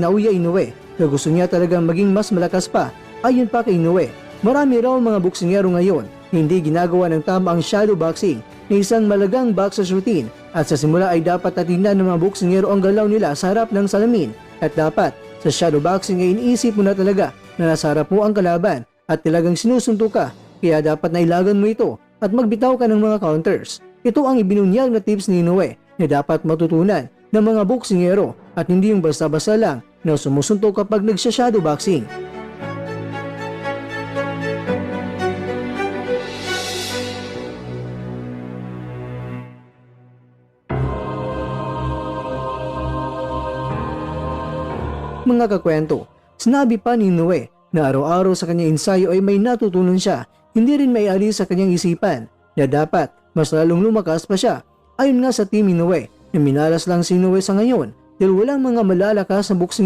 Naoya Inoue na gusto niya talagang maging mas malakas pa. Ayon pa kay Inoue, marami raw mga boksingero ngayon hindi ginagawa ng tama ang shadow boxing na isang malagang boxer's routine at sa simula ay dapat natingnan ng mga boksingero ang galaw nila sa harap ng salamin at dapat sa shadow boxing ay iniisip mo na talaga na nasa harap mo ang kalaban at talagang sinusuntok ka kaya dapat nailagan mo ito at magbitaw ka ng mga counters. Ito ang ibinunyag na tips ni Inoue na dapat matutunan ng mga boksingero at hindi yung basta-basta lang na sumusuntok kapag nagsha-shadow boxing. Mga kakwento, sinabi pa ni Inoue na araw-araw sa kanyang ensayo ay may natutunan siya, hindi rin may alis sa kanyang isipan na dapat mas lalong lumakas pa siya. Ayon nga sa team Inoue, na minalas lang si Inoue sa ngayon dahil walang mga malalakas na boksing